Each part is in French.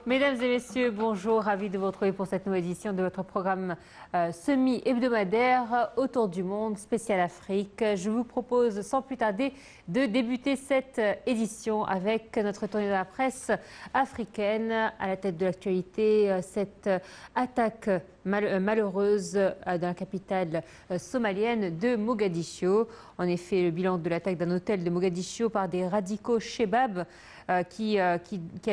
Mesdames et messieurs, bonjour, ravi de vous retrouver pour cette nouvelle édition de votre programme semi-hebdomadaire Autour du monde, spécial Afrique. Je vous propose sans plus tarder de débuter cette édition avec notre tournée de la presse africaine. À la tête de l'actualité, cette attaque malheureuse dans la capitale somalienne de Mogadiscio. En effet, le bilan de l'attaque d'un hôtel de Mogadiscio par des radicaux Chebab qui a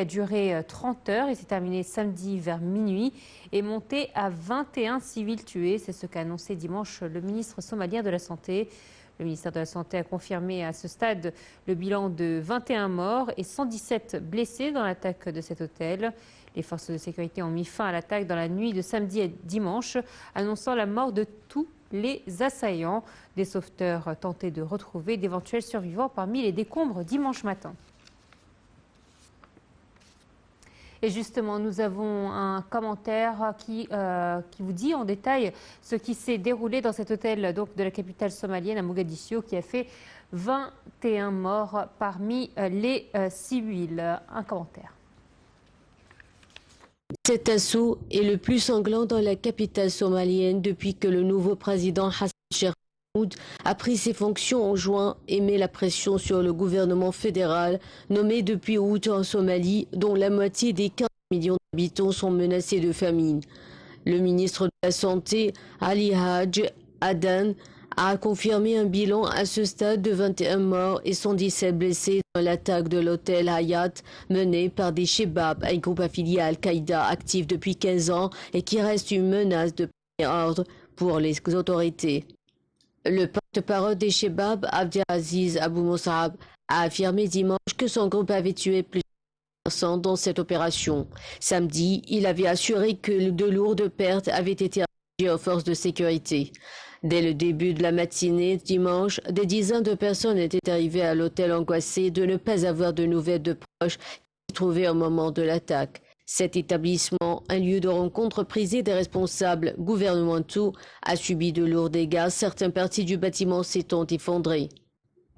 duré 30 heures et s'est terminé samedi vers minuit, est monté à 21 civils tués. C'est ce qu'a annoncé dimanche le ministre somalien de la Santé. Le ministère de la Santé a confirmé à ce stade le bilan de 21 morts et 117 blessés dans l'attaque de cet hôtel. Les forces de sécurité ont mis fin à l'attaque dans la nuit de samedi à dimanche, annonçant la mort de tous les assaillants. Des sauveteurs tentaient de retrouver d'éventuels survivants parmi les décombres dimanche matin. Et justement, nous avons un commentaire qui vous dit en détail ce qui s'est déroulé dans cet hôtel donc, de la capitale somalienne à Mogadiscio qui a fait 21 morts parmi les civils. Un commentaire. Cet assaut est le plus sanglant dans la capitale somalienne depuis que le nouveau président Hassan Sheikh Mohamud a pris ses fonctions en juin et met la pression sur le gouvernement fédéral nommé depuis août en Somalie, dont la moitié des 15 millions d'habitants sont menacés de famine. Le ministre de la Santé, Ali Haj Adan, a confirmé un bilan à ce stade de 21 morts et 117 blessés dans l'attaque de l'hôtel Hayat menée par des Chebab, un groupe affilié à Al-Qaïda actif depuis 15 ans et qui reste une menace de premier ordre pour les autorités. Le porte-parole des Chebab, Abdelaziz Abou Moussab, a affirmé dimanche que son groupe avait tué plusieurs personnes dans cette opération. Samedi, il avait assuré que de lourdes pertes avaient été infligées aux forces de sécurité. Dès le début de la matinée, dimanche, des dizaines de personnes étaient arrivées à l'hôtel angoissées de ne pas avoir de nouvelles de proches qui se trouvaient au moment de l'attaque. Cet établissement, un lieu de rencontre prisé des responsables gouvernementaux, a subi de lourds dégâts. Certaines parties du bâtiment s'étant effondrées.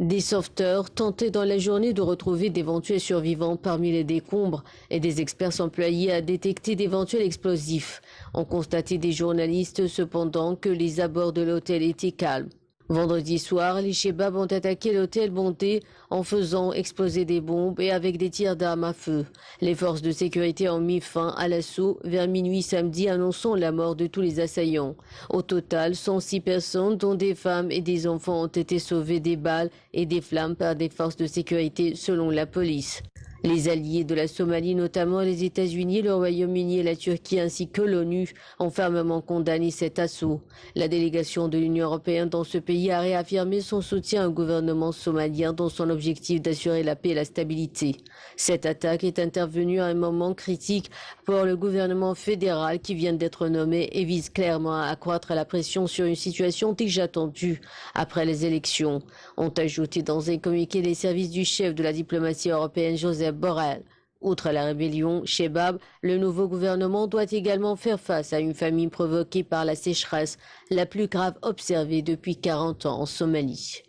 Des sauveteurs tentaient dans la journée de retrouver d'éventuels survivants parmi les décombres et des experts employés à détecter d'éventuels explosifs. Ont constaté des journalistes cependant que les abords de l'hôtel étaient calmes. Vendredi soir, les Chebab ont attaqué l'hôtel Bonté en faisant exploser des bombes et avec des tirs d'armes à feu. Les forces de sécurité ont mis fin à l'assaut vers minuit samedi, annonçant la mort de tous les assaillants. Au total, 106 personnes, dont des femmes et des enfants, ont été sauvées des balles et des flammes par des forces de sécurité, selon la police. Les alliés de la Somalie, notamment les États-Unis, le Royaume-Uni et la Turquie, ainsi que l'ONU, ont fermement condamné cet assaut. La délégation de l'Union européenne dans ce pays a réaffirmé son soutien au gouvernement somalien dans son objectif d'assurer la paix et la stabilité. Cette attaque est intervenue à un moment critique pour le gouvernement fédéral qui vient d'être nommé et vise clairement à accroître la pression sur une situation déjà tendue après les élections. Ont ajouté dans un communiqué les services du chef de la diplomatie européenne, Joseph Borrell. Outre la rébellion Chebab, le nouveau gouvernement doit également faire face à une famine provoquée par la sécheresse, la plus grave observée depuis 40 ans en Somalie.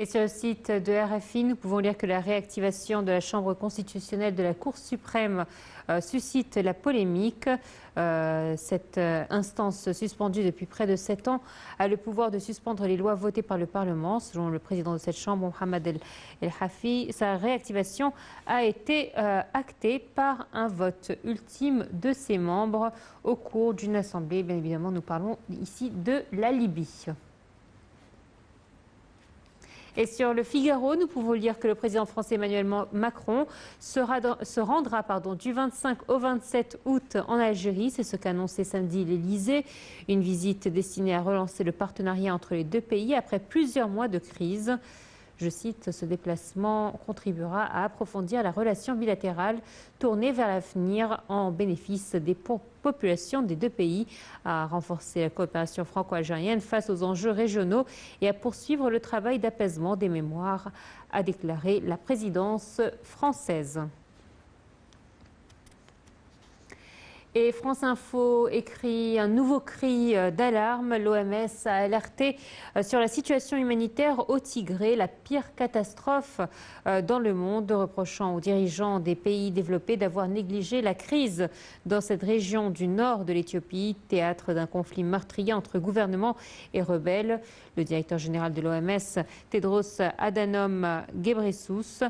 Et sur le site de RFI, nous pouvons lire que la réactivation de la Chambre constitutionnelle de la Cour suprême suscite la polémique. Cette instance suspendue depuis près de 7 ans a le pouvoir de suspendre les lois votées par le Parlement. Selon le président de cette Chambre, Mohamed El Hafi, sa réactivation a été actée par un vote ultime de ses membres au cours d'une assemblée. Bien évidemment, nous parlons ici de la Libye. Et sur le Figaro, nous pouvons lire que le président français Emmanuel Macron se rendra du 25 au 27 août en Algérie. C'est ce qu'a annoncé samedi l'Élysée. Une visite destinée à relancer le partenariat entre les deux pays après plusieurs mois de crise. Je cite, ce déplacement contribuera à approfondir la relation bilatérale tournée vers l'avenir en bénéfice des populations des deux pays, à renforcer la coopération franco-algérienne face aux enjeux régionaux et à poursuivre le travail d'apaisement des mémoires, a déclaré la présidence française. Et France Info écrit un nouveau cri d'alarme. L'OMS a alerté sur la situation humanitaire au Tigré, la pire catastrophe dans le monde, reprochant aux dirigeants des pays développés d'avoir négligé la crise dans cette région du nord de l'Éthiopie, théâtre d'un conflit meurtrier entre gouvernement et rebelles. Le directeur général de l'OMS, Tedros Adhanom Ghebreyesus,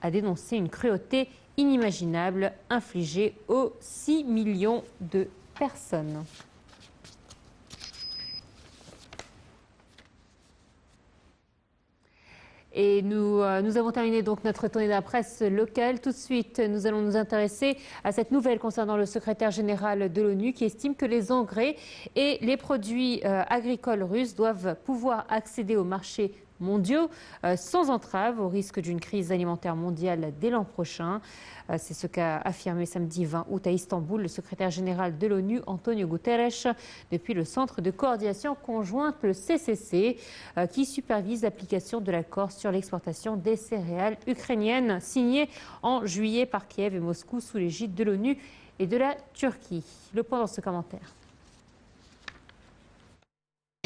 a dénoncé une cruauté inimaginable infligée aux 6 millions de personnes. Et nous avons terminé donc notre tournée de la presse locale. Tout de suite, nous allons nous intéresser à cette nouvelle concernant le secrétaire général de l'ONU qui estime que les engrais et les produits agricoles russes doivent pouvoir accéder au marché mondiaux sans entrave au risque d'une crise alimentaire mondiale dès l'an prochain. C'est ce qu'a affirmé samedi 20 août à Istanbul le secrétaire général de l'ONU, Antonio Guterres, depuis le Centre de coordination conjointe, le CCC, qui supervise l'application de l'accord sur l'exportation des céréales ukrainiennes, signé en juillet par Kiev et Moscou sous l'égide de l'ONU et de la Turquie. Le point dans ce commentaire.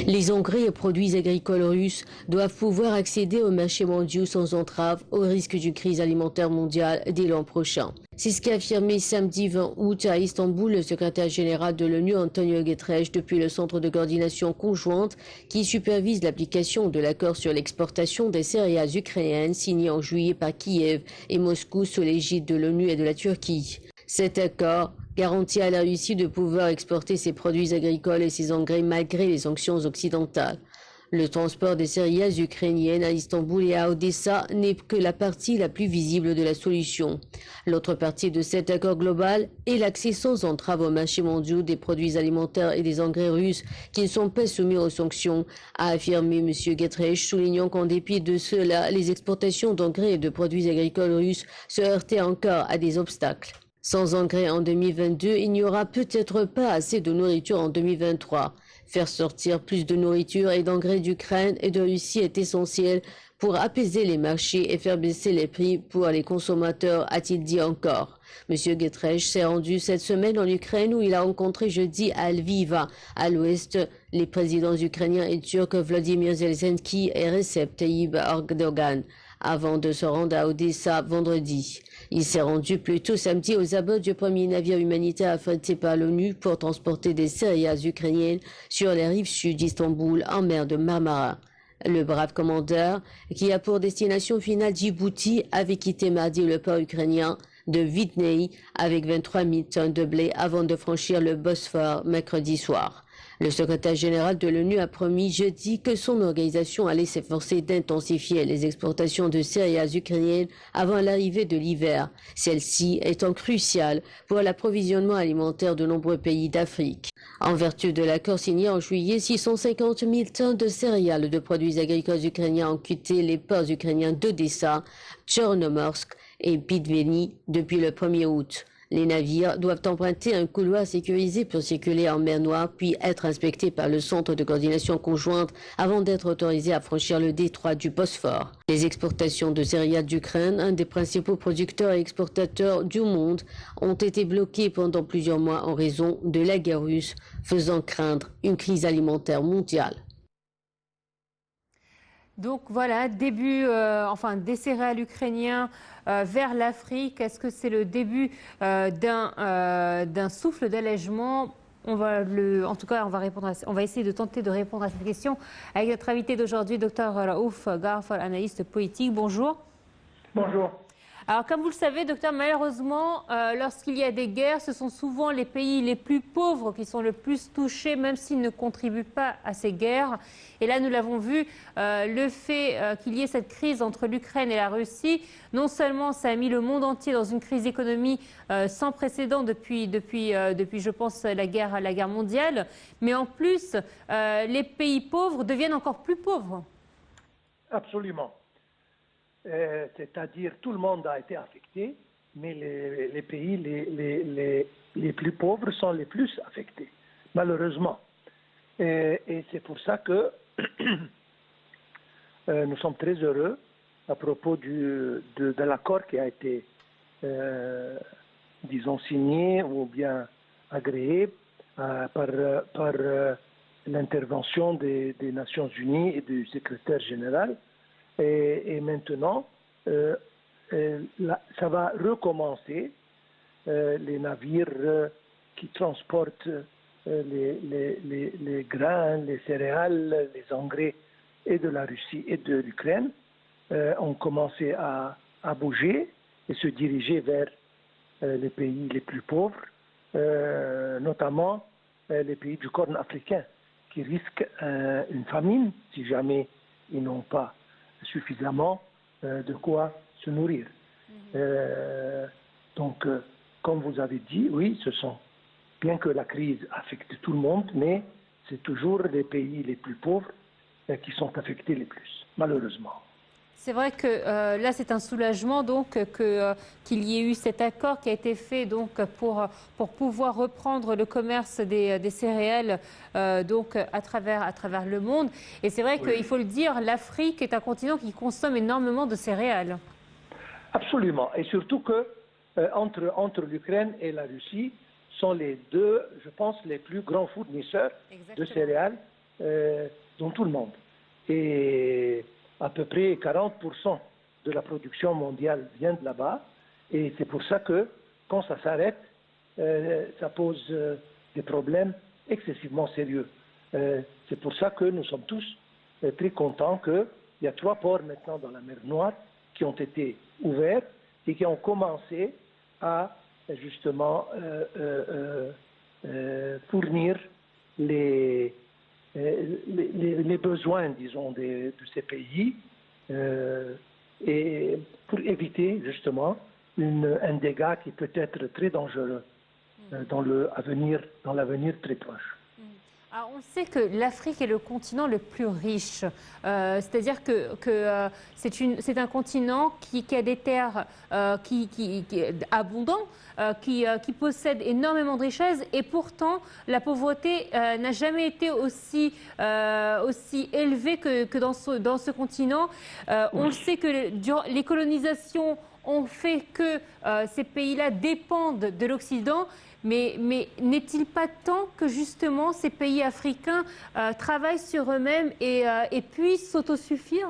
Les engrais et produits agricoles russes doivent pouvoir accéder aux marchés mondiaux sans entrave au risque d'une crise alimentaire mondiale dès l'an prochain. C'est ce qu'a affirmé samedi 20 août à Istanbul le secrétaire général de l'ONU Antonio Guterres depuis le Centre de coordination conjointe qui supervise l'application de l'accord sur l'exportation des céréales ukrainiennes signé en juillet par Kiev et Moscou sous l'égide de l'ONU et de la Turquie. Cet accord garantit à la Russie de pouvoir exporter ses produits agricoles et ses engrais malgré les sanctions occidentales. Le transport des céréales ukrainiennes à Istanbul et à Odessa n'est que la partie la plus visible de la solution. L'autre partie de cet accord global est l'accès sans entrave aux marchés mondiaux des produits alimentaires et des engrais russes qui ne sont pas soumis aux sanctions, a affirmé M. Guterres, soulignant qu'en dépit de cela, les exportations d'engrais et de produits agricoles russes se heurtaient encore à des obstacles. Sans engrais en 2022, il n'y aura peut-être pas assez de nourriture en 2023. Faire sortir plus de nourriture et d'engrais d'Ukraine et de Russie est essentiel pour apaiser les marchés et faire baisser les prix pour les consommateurs, a-t-il dit encore. M. Guterres s'est rendu cette semaine en Ukraine où il a rencontré jeudi à Lviv, à l'ouest, les présidents ukrainiens et turcs Vladimir Zelensky et Recep Tayyip Erdogan, avant de se rendre à Odessa vendredi. Il s'est rendu plus tôt samedi aux abords du premier navire humanitaire affrété par l'ONU pour transporter des céréales ukrainiennes sur les rives sud d'Istanbul en mer de Marmara. Le brave commandeur, qui a pour destination finale Djibouti, avait quitté mardi le port ukrainien de Vidnei avec 23 000 tonnes de blé avant de franchir le Bosphore mercredi soir. Le secrétaire général de l'ONU a promis jeudi que son organisation allait s'efforcer d'intensifier les exportations de céréales ukrainiennes avant l'arrivée de l'hiver, celle-ci étant cruciale pour l'approvisionnement alimentaire de nombreux pays d'Afrique. En vertu de l'accord signé en juillet, 650 000 tonnes de céréales de produits agricoles ukrainiens ont quitté les ports ukrainiens d'Odessa, Tchernomorsk et Pitveni depuis le 1er août. Les navires doivent emprunter un couloir sécurisé pour circuler en mer Noire, puis être inspectés par le Centre de coordination conjointe avant d'être autorisés à franchir le détroit du Bosphore. Les exportations de céréales d'Ukraine, un des principaux producteurs et exportateurs du monde, ont été bloquées pendant plusieurs mois en raison de la guerre russe, faisant craindre une crise alimentaire mondiale. Donc voilà, début des céréales ukrainiens vers l'Afrique. Est-ce que c'est le début d'un souffle d'allègement? On va on va essayer de tenter de répondre à cette question avec notre invité d'aujourd'hui, Dr Raouf Gharfar, analyste politique. Bonjour. Bonjour. Alors, comme vous le savez, docteur, malheureusement, lorsqu'il y a des guerres, ce sont souvent les pays les plus pauvres qui sont le plus touchés, même s'ils ne contribuent pas à ces guerres. Et là, nous l'avons vu, le fait qu'il y ait cette crise entre l'Ukraine et la Russie, non seulement ça a mis le monde entier dans une crise économique sans précédent depuis, je pense, la guerre mondiale, mais en plus, les pays pauvres deviennent encore plus pauvres. Absolument. C'est-à-dire tout le monde a été affecté, mais les pays les plus pauvres sont les plus affectés, malheureusement. Et c'est pour ça que nous sommes très heureux à propos de l'accord qui a été, disons, signé ou bien agréé par l'intervention des Nations Unies et du secrétaire général. Et maintenant, ça va recommencer. Les navires qui transportent les grains, les céréales, les engrais et de la Russie et de l'Ukraine ont commencé à bouger et se diriger vers les pays les plus pauvres, notamment les pays du Corne africain, qui risquent une famine si jamais ils n'ont pas suffisamment de quoi se nourrir. Donc, comme vous avez dit, oui, bien que la crise affecte tout le monde, mais c'est toujours les pays les plus pauvres qui sont affectés les plus, malheureusement. C'est vrai que là, c'est un soulagement donc qu'il y ait eu cet accord qui a été fait donc pour pouvoir reprendre le commerce des céréales donc à travers le monde. Et c'est vrai qu'il faut le dire, l'Afrique est un continent qui consomme énormément de céréales. Absolument. Et surtout que entre l'Ukraine et la Russie sont les deux, je pense, les plus grands fournisseurs de céréales dans tout le monde. Et à peu près 40% de la production mondiale vient de là-bas. Et c'est pour ça que quand ça s'arrête, ça pose des problèmes excessivement sérieux. C'est pour ça que nous sommes tous très contents qu'il y a 3 ports maintenant dans la mer Noire qui ont été ouverts et qui ont commencé à justement fournir les besoins, disons, de ces pays et pour éviter justement un dégât qui peut être très dangereux dans l'avenir très proche. Alors on sait que l'Afrique est le continent le plus riche, c'est-à-dire que c'est un continent qui a des terres abondantes, qui possède énormément de richesses et pourtant la pauvreté n'a jamais été aussi élevée que dans ce continent. On le sait que les colonisations ont fait que ces pays-là dépendent de l'Occident. Mais n'est-il pas temps que justement ces pays africains travaillent sur eux-mêmes et puissent s'autosuffire?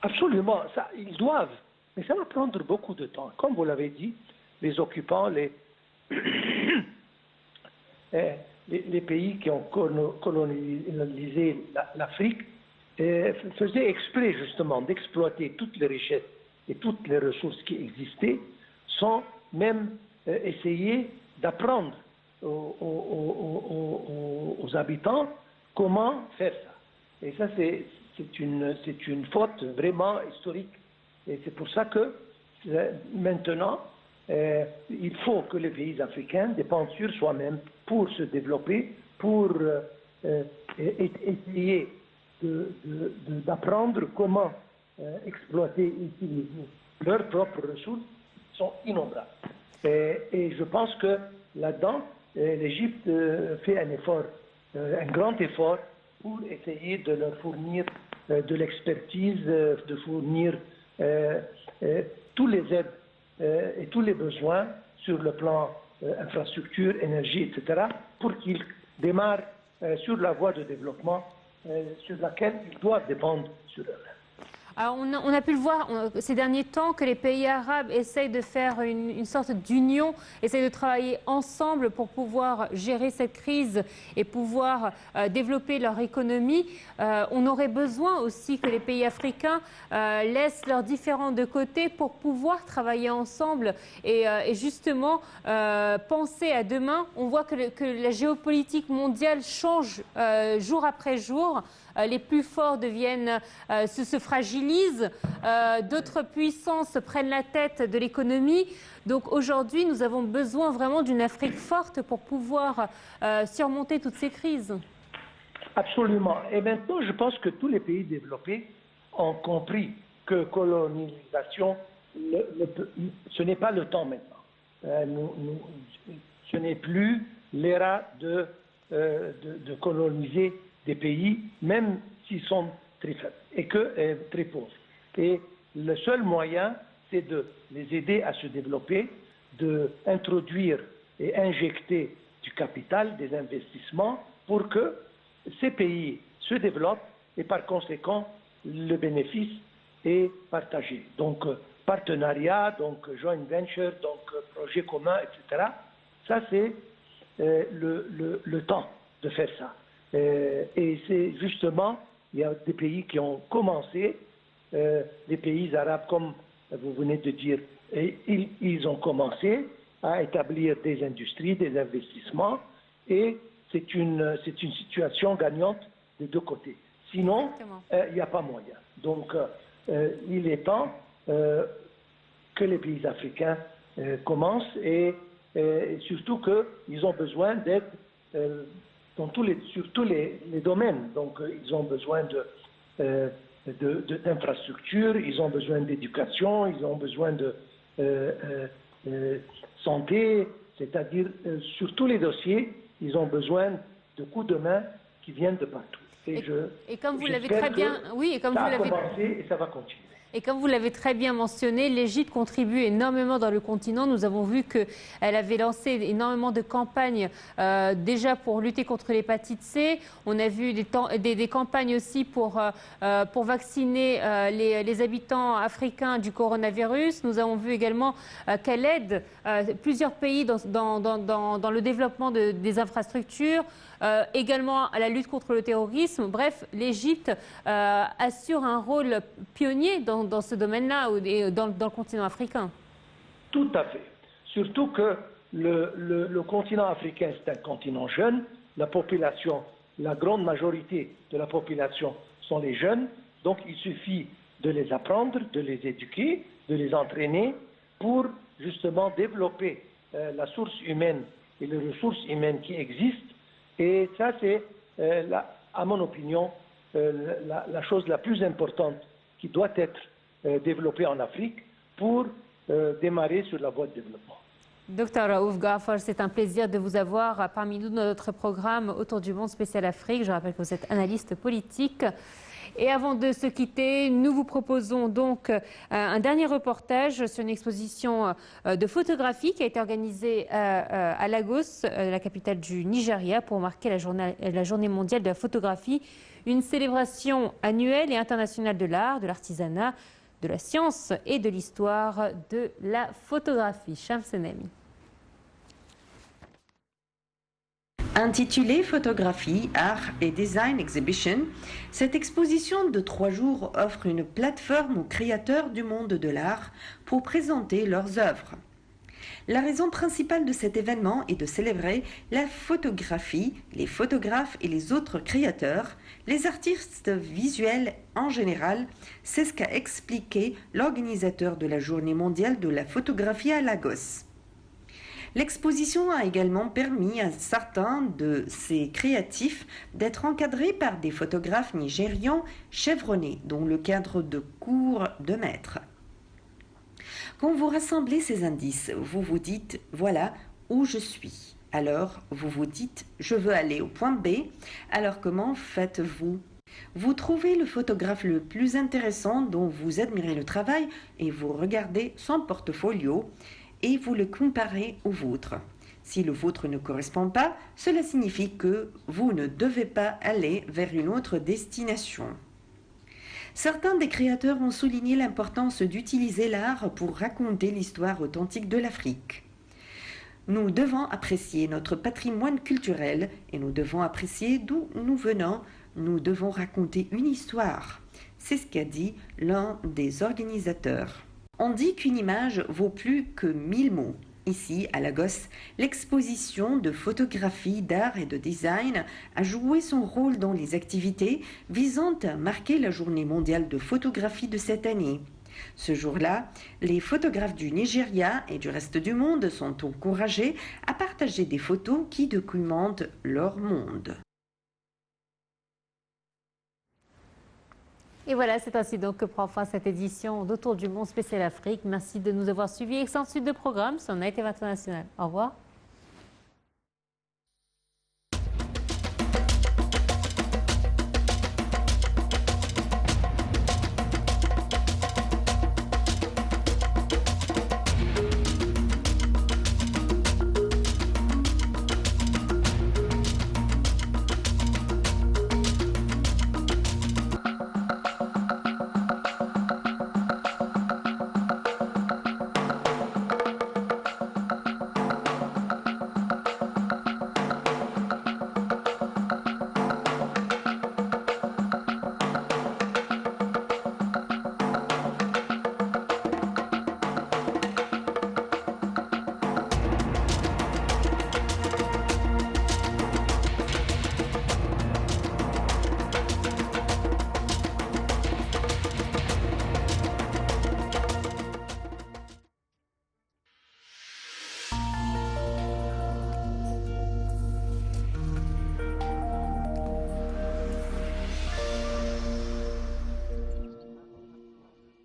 Absolument, ils doivent, mais ça va prendre beaucoup de temps. Comme vous l'avez dit, les occupants, les pays qui ont colonisé l'Afrique faisaient exprès justement d'exploiter toutes les richesses et toutes les ressources qui existaient sans même essayer d'apprendre aux habitants comment faire ça. Et ça, c'est une faute vraiment historique. Et c'est pour ça que maintenant, il faut que les pays africains dépendent sur soi-même pour se développer, pour essayer d'apprendre comment exploiter et utiliser leurs propres ressources qui sont innombrables. Et je pense que là-dedans, l'Égypte fait un effort, un grand effort pour essayer de leur fournir de l'expertise, de fournir tous les aides et tous les besoins sur le plan infrastructure, énergie, etc., pour qu'ils démarrent sur la voie de développement sur laquelle ils doivent dépendre sur eux-mêmes. Alors on a pu le voir ces derniers temps que les pays arabes essayent de faire une sorte d'union, essayent de travailler ensemble pour pouvoir gérer cette crise et pouvoir développer leur économie. On aurait besoin aussi que les pays africains laissent leurs différends de côté pour pouvoir travailler ensemble et justement penser à demain. On voit que la géopolitique mondiale change jour après jour. Les plus forts se fragilisent, d'autres puissances prennent la tête de l'économie. Donc aujourd'hui, nous avons besoin vraiment d'une Afrique forte pour pouvoir surmonter toutes ces crises. Absolument. Et maintenant, je pense que tous les pays développés ont compris que colonisation, ce n'est pas le temps maintenant. Ce n'est plus l'ère de coloniser des pays, même s'ils sont très faibles et très pauvres. Et le seul moyen, c'est de les aider à se développer, d'introduire et injecter du capital, des investissements, pour que ces pays se développent et par conséquent, le bénéfice est partagé. Donc, partenariat, donc joint venture, donc projet commun, etc. Ça, c'est le temps de faire ça. Et c'est justement, il y a des pays qui ont commencé, des pays arabes, comme vous venez de dire, et ils ont commencé à établir des industries, des investissements, et c'est une situation gagnante des deux côtés. Sinon, il n'y a pas moyen. Donc, il est temps que les pays africains commencent et surtout qu'ils ont besoin d'aide sur tous les domaines. Donc, ils ont besoin d'infrastructures, ils ont besoin d'éducation, ils ont besoin de santé, c'est-à-dire sur tous les dossiers, ils ont besoin de coups de main qui viennent de partout. Et comme vous l'avez très bien, oui, et comme ça vous a l'avez commencé et ça va continuer. Et comme vous l'avez très bien mentionné, l'Égypte contribue énormément dans le continent. Nous avons vu qu'elle avait lancé énormément de campagnes déjà pour lutter contre l'hépatite C. On a vu des campagnes aussi pour vacciner les habitants africains du coronavirus. Nous avons vu également qu'elle aide plusieurs pays dans le développement des infrastructures, également à la lutte contre le terrorisme. Bref, l'Égypte assure un rôle pionnier dans ce domaine-là, dans le continent africain. Tout à fait. Surtout que le continent africain, c'est un continent jeune. La population, la grande majorité de la population sont les jeunes. Donc, il suffit de les apprendre, de les éduquer, de les entraîner pour justement développer la source humaine et les ressources humaines qui existent. Et ça, c'est, à mon opinion, la chose la plus importante qui doit être développée en Afrique pour démarrer sur la voie de développement. Docteur Raouf Gaafar, c'est un plaisir de vous avoir parmi nous dans notre programme Autour du monde spécial Afrique. Je rappelle que vous êtes analyste politique. Et avant de se quitter, nous vous proposons donc un dernier reportage sur une exposition de photographie qui a été organisée à Lagos, la capitale du Nigeria, pour marquer la journée mondiale de la photographie, une célébration annuelle et internationale de l'art, de l'artisanat, de la science et de l'histoire de la photographie. Shamsenemi. Intitulée Photographie, Art et Design Exhibition, cette exposition de 3 jours offre une plateforme aux créateurs du monde de l'art pour présenter leurs œuvres. La raison principale de cet événement est de célébrer la photographie, les photographes et les autres créateurs, les artistes visuels en général. C'est ce qu'a expliqué l'organisateur de la Journée mondiale de la photographie à Lagos. L'exposition a également permis à certains de ces créatifs d'être encadrés par des photographes nigérians chevronnés, dont le cadre de cours de maître. Quand vous rassemblez ces indices, vous vous dites « voilà où je suis ». Alors, vous vous dites « je veux aller au point B ». Alors, comment faites-vous ? Vous trouvez le photographe le plus intéressant dont vous admirez le travail et vous regardez son portfolio et vous le comparez au vôtre. Si le vôtre ne correspond pas, cela signifie que vous ne devez pas aller vers une autre destination. Certains des créateurs ont souligné l'importance d'utiliser l'art pour raconter l'histoire authentique de l'Afrique. Nous devons apprécier notre patrimoine culturel et nous devons apprécier d'où nous venons. Nous devons raconter une histoire. C'est ce qu'a dit l'un des organisateurs. On dit qu'une image vaut plus que 1000 mots. Ici, à Lagos, l'exposition de photographie, d'art et de design a joué son rôle dans les activités visant à marquer la journée mondiale de photographie de cette année. Ce jour-là, les photographes du Nigeria et du reste du monde sont encouragés à partager des photos qui documentent leur monde. Et voilà, c'est ainsi donc que prend fin cette édition d'Autour du monde spécial Afrique. Merci de nous avoir suivis. Excellente suite de programme sur Night TV International. Au revoir.